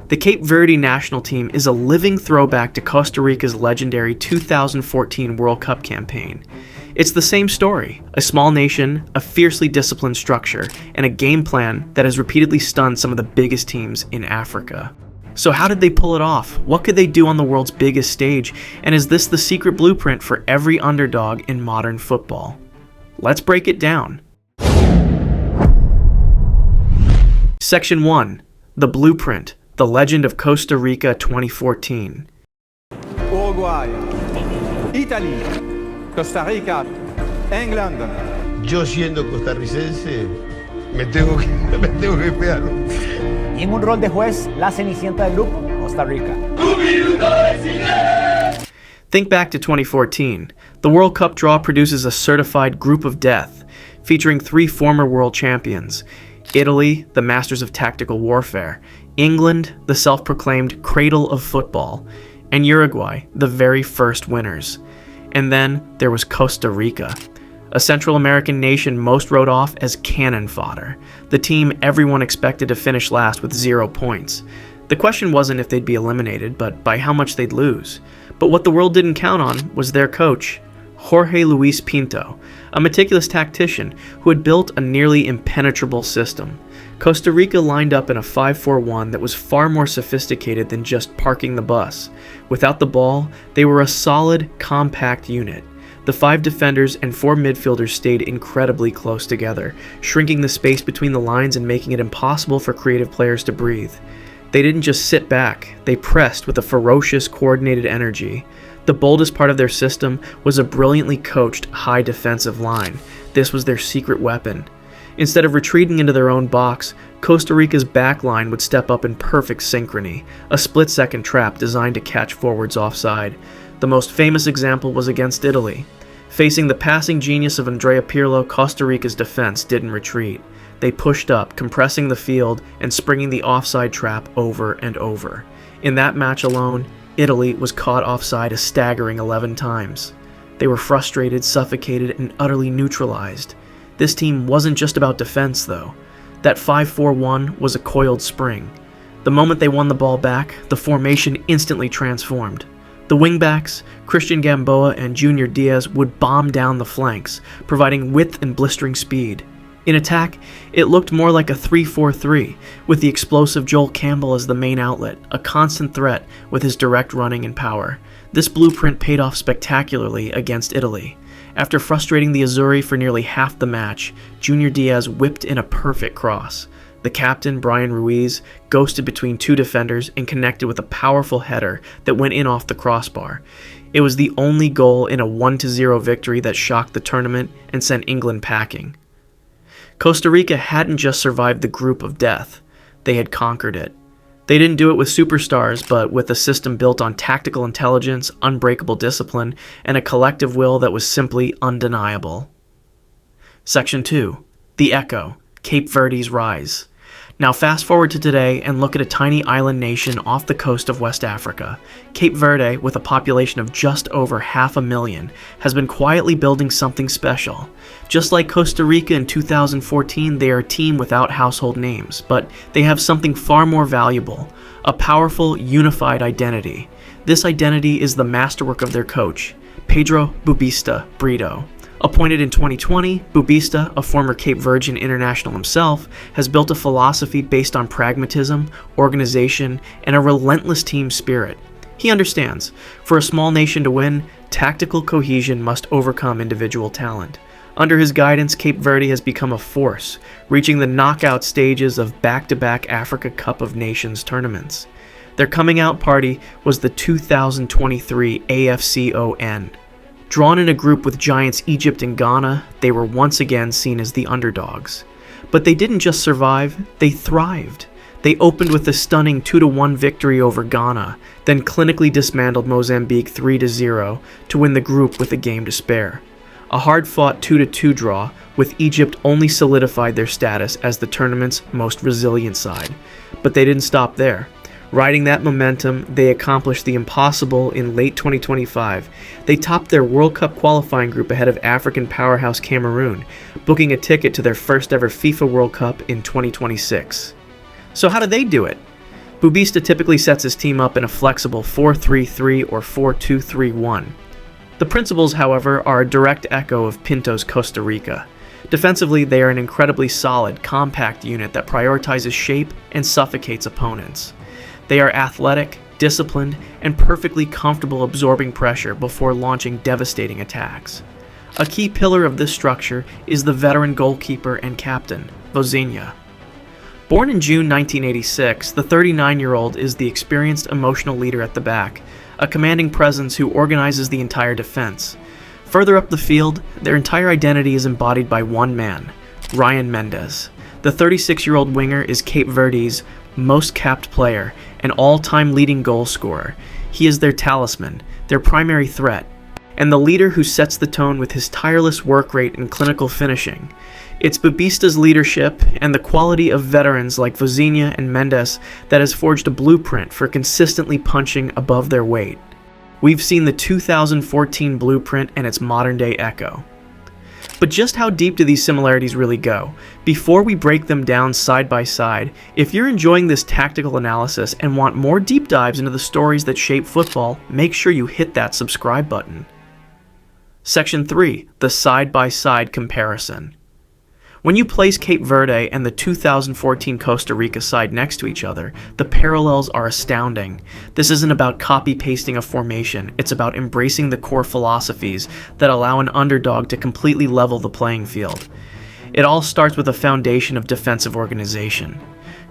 The Cape Verde national team is a living throwback to Costa Rica's legendary 2014 World Cup campaign. It's the same story, a small nation, a fiercely disciplined structure, and a game plan that has repeatedly stunned some of the biggest teams in Africa. So how did they pull it off? What could they do on the world's biggest stage? And is this the secret blueprint for every underdog in modern football? Let's break it down. Section 1. The Blueprint. The Legend of Costa Rica 2014. Uruguay, Italy, Costa Rica, England. Yo siendo costarricense, me tengo que cuidar. Y en un rol de juez, la cenicienta del grupo, Costa Rica. Think back to 2014. The World Cup draw produces a certified group of death, featuring 3 former world champions. Italy, the masters of tactical warfare, England, the self-proclaimed cradle of football, and Uruguay, the very first winners. And then there was Costa Rica, a Central American nation most wrote off as cannon fodder, the team everyone expected to finish last with 0 points. The question wasn't if they'd be eliminated, but by how much they'd lose. But what the world didn't count on was their coach, Jorge Luis Pinto, a meticulous tactician who had built a nearly impenetrable system. Costa Rica lined up in a 5-4-1 that was far more sophisticated than just parking the bus. Without the ball, they were a solid, compact unit. The 5 defenders and 4 midfielders stayed incredibly close together, shrinking the space between the lines and making it impossible for creative players to breathe. They didn't just sit back, they pressed with a ferocious, coordinated energy. The boldest part of their system was a brilliantly coached high defensive line. This was their secret weapon. Instead of retreating into their own box, Costa Rica's back line would step up in perfect synchrony, a split-second trap designed to catch forwards offside. The most famous example was against Italy. Facing the passing genius of Andrea Pirlo, Costa Rica's defense didn't retreat. They pushed up, compressing the field and springing the offside trap over and over. In that match alone, Italy was caught offside a staggering 11 times. They were frustrated, suffocated, and utterly neutralized. This team wasn't just about defense, though. That 5-4-1 was a coiled spring. The moment they won the ball back, the formation instantly transformed. The wingbacks, Christian Gamboa and Junior Diaz, would bomb down the flanks, providing width and blistering speed. In attack, it looked more like a 3-4-3, with the explosive Joel Campbell as the main outlet, a constant threat with his direct running and power. This blueprint paid off spectacularly against Italy. After frustrating the Azzurri for nearly half the match, Junior Diaz whipped in a perfect cross. The captain, Brian Ruiz, ghosted between 2 defenders and connected with a powerful header that went in off the crossbar. It was the only goal in a 1-0 victory that shocked the tournament and sent England packing. Costa Rica hadn't just survived the group of death, they had conquered it. They didn't do it with superstars, but with a system built on tactical intelligence, unbreakable discipline, and a collective will that was simply undeniable. Section 2. The Echo, Cape Verde's Rise. Now fast forward to today and look at a tiny island nation off the coast of West Africa. Cape Verde, with a population of just over 500,000, has been quietly building something special. Just like Costa Rica in 2014, they are a team without household names, but they have something far more valuable, a powerful, unified identity. This identity is the masterwork of their coach, Pedro Bubista Brito. Appointed in 2020, Bubista, a former Cape Verdean international himself, has built a philosophy based on pragmatism, organization, and a relentless team spirit. He understands, for a small nation to win, tactical cohesion must overcome individual talent. Under his guidance, Cape Verde has become a force, reaching the knockout stages of back-to-back Africa Cup of Nations tournaments. Their coming out party was the 2023 AFCON. Drawn in a group with giants Egypt and Ghana, they were once again seen as the underdogs. But they didn't just survive, they thrived. They opened with a stunning 2-1 victory over Ghana, then clinically dismantled Mozambique 3-0 to win the group with a game to spare. A hard-fought 2-2 draw, with Egypt only solidified their status as the tournament's most resilient side. But they didn't stop there. Riding that momentum, they accomplished the impossible in late 2025. They topped their World Cup qualifying group ahead of African powerhouse Cameroon, booking a ticket to their first ever FIFA World Cup in 2026. So how did they do it? Bubista typically sets his team up in a flexible 4-3-3 or 4-2-3-1. The principles, however, are a direct echo of Pinto's Costa Rica. Defensively, they are an incredibly solid, compact unit that prioritizes shape and suffocates opponents. They are athletic, disciplined, and perfectly comfortable absorbing pressure before launching devastating attacks. A key pillar of this structure is the veteran goalkeeper and captain, Vozinha. Born in June 1986, the 39-year-old is the experienced emotional leader at the back, a commanding presence who organizes the entire defense. Further up the field, their entire identity is embodied by one man, Ryan Mendes. The 36-year-old winger is Cape Verde's most capped player and all-time leading goal scorer. He is their talisman, their primary threat, and the leader who sets the tone with his tireless work rate and clinical finishing. It's Bubista's leadership and the quality of veterans like Vozinha and Mendes that has forged a blueprint for consistently punching above their weight. We've seen the 2014 blueprint and its modern-day echo. But just how deep do these similarities really go? Before we break them down side by side, if you're enjoying this tactical analysis and want more deep dives into the stories that shape football, make sure you hit that subscribe button. Section 3. The side-by-side comparison. When you place Cape Verde and the 2014 Costa Rica side next to each other, the parallels are astounding. This isn't about copy-pasting a formation, it's about embracing the core philosophies that allow an underdog to completely level the playing field. It all starts with a foundation of defensive organization.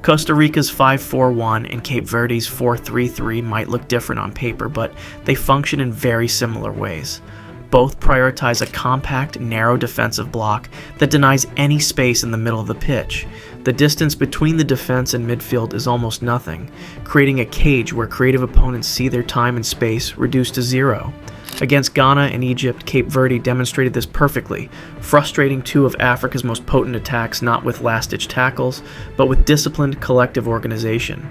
Costa Rica's 5-4-1 and Cape Verde's 4-3-3 might look different on paper, but they function in very similar ways. Both prioritize a compact, narrow defensive block that denies any space in the middle of the pitch. The distance between the defense and midfield is almost nothing, creating a cage where creative opponents see their time and space reduced to zero. Against Ghana and Egypt, Cape Verde demonstrated this perfectly, frustrating two of Africa's most potent attacks not with last-ditch tackles, but with disciplined collective organization.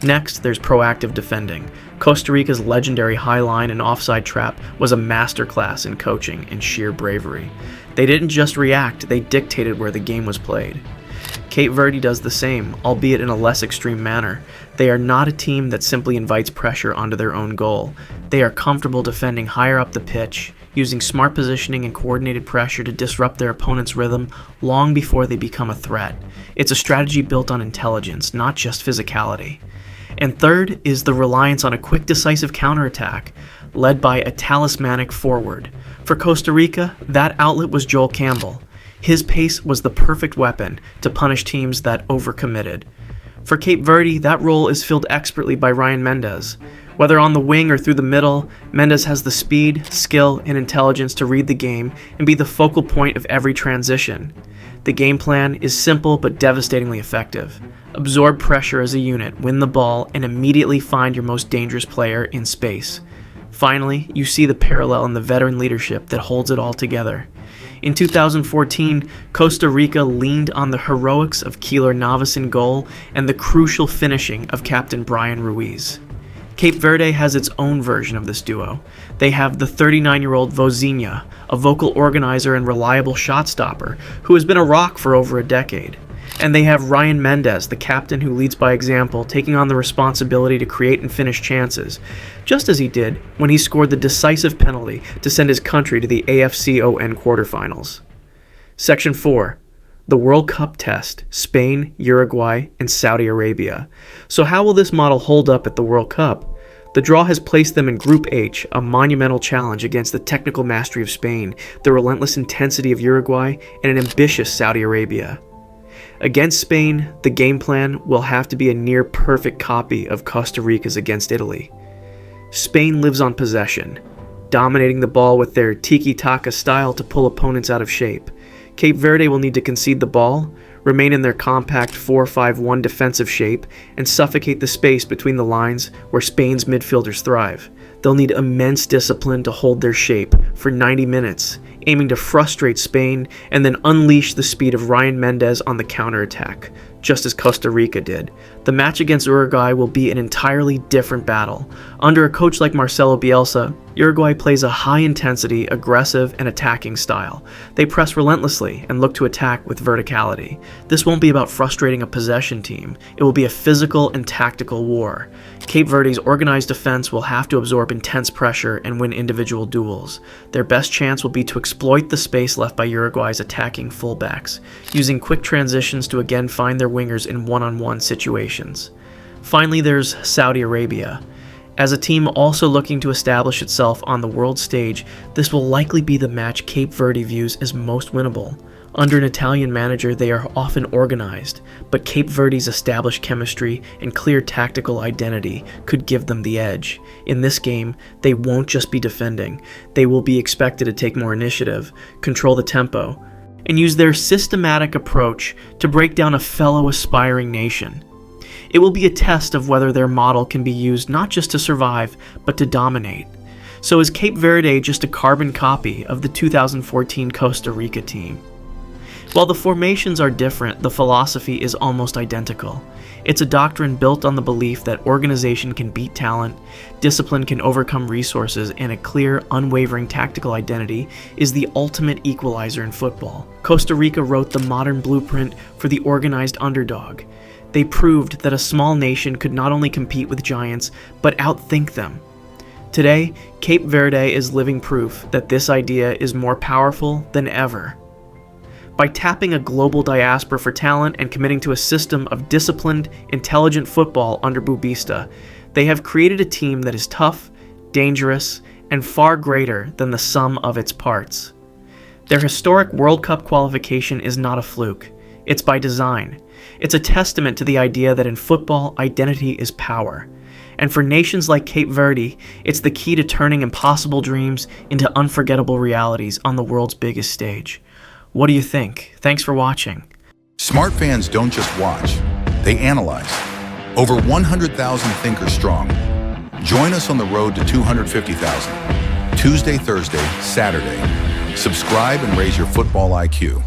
Next, there's proactive defending. Costa Rica's legendary high line and offside trap was a masterclass in coaching and sheer bravery. They didn't just react, they dictated where the game was played. Cape Verde does the same, albeit in a less extreme manner. They are not a team that simply invites pressure onto their own goal. They are comfortable defending higher up the pitch, using smart positioning and coordinated pressure to disrupt their opponent's rhythm long before they become a threat. It's a strategy built on intelligence, not just physicality. And third is the reliance on a quick, decisive counterattack, led by a talismanic forward. For Costa Rica, that outlet was Joel Campbell. His pace was the perfect weapon to punish teams that overcommitted. For Cape Verde, that role is filled expertly by Ryan Mendes. Whether on the wing or through the middle, Mendes has the speed, skill, and intelligence to read the game and be the focal point of every transition. The game plan is simple but devastatingly effective. Absorb pressure as a unit, win the ball, and immediately find your most dangerous player in space. Finally, you see the parallel in the veteran leadership that holds it all together. In 2014, Costa Rica leaned on the heroics of Keylor Navas in goal and the crucial finishing of Captain Brian Ruiz. Cape Verde has its own version of this duo. They have the 39-year-old Vozinha, a vocal organizer and reliable shot stopper who has been a rock for over a decade. And they have Ryan Mendes, the captain who leads by example, taking on the responsibility to create and finish chances, just as he did when he scored the decisive penalty to send his country to the AFCON quarterfinals. Section 4. The World Cup test, Spain, Uruguay, and Saudi Arabia. So how will this model hold up at the World Cup? The draw has placed them in Group H, a monumental challenge against the technical mastery of Spain, the relentless intensity of Uruguay, and an ambitious Saudi Arabia. Against Spain, the game plan will have to be a near-perfect copy of Costa Rica's against Italy. Spain lives on possession, dominating the ball with their tiki-taka style to pull opponents out of shape. Cape Verde will need to concede the ball, remain in their compact 4-5-1 defensive shape, and suffocate the space between the lines where Spain's midfielders thrive. They'll need immense discipline to hold their shape for 90 minutes, aiming to frustrate Spain and then unleash the speed of Ryan Mendes on the counterattack, just as Costa Rica did. The match against Uruguay will be an entirely different battle. Under a coach like Marcelo Bielsa, Uruguay plays a high-intensity, aggressive, and attacking style. They press relentlessly and look to attack with verticality. This won't be about frustrating a possession team. It will be a physical and tactical war. Cape Verde's organized defense will have to absorb intense pressure and win individual duels. Their best chance will be to exploit the space left by Uruguay's attacking fullbacks, using quick transitions to again find their wingers in one-on-one situations. Finally, there's Saudi Arabia. As a team also looking to establish itself on the world stage, this will likely be the match Cape Verde views as most winnable. Under an Italian manager, they are often organized, but Cape Verde's established chemistry and clear tactical identity could give them the edge. In this game, they won't just be defending. They will be expected to take more initiative, control the tempo, and use their systematic approach to break down a fellow aspiring nation. It will be a test of whether their model can be used not just to survive, but to dominate. So is Cape Verde just a carbon copy of the 2014 Costa Rica team? While the formations are different, the philosophy is almost identical. It's a doctrine built on the belief that organization can beat talent, discipline can overcome resources, and a clear, unwavering tactical identity is the ultimate equalizer in football. Costa Rica wrote the modern blueprint for the organized underdog. They proved that a small nation could not only compete with giants, but outthink them. Today, Cape Verde is living proof that this idea is more powerful than ever. By tapping a global diaspora for talent and committing to a system of disciplined, intelligent football under Bubista, they have created a team that is tough, dangerous, and far greater than the sum of its parts. Their historic World Cup qualification is not a fluke. It's by design. It's a testament to the idea that in football, identity is power. And for nations like Cape Verde, it's the key to turning impossible dreams into unforgettable realities on the world's biggest stage. What do you think? Thanks for watching. Smart fans don't just watch, they analyze. Over 100,000 thinkers strong. Join us on the road to 250,000. Tuesday, Thursday, Saturday. Subscribe and raise your football IQ.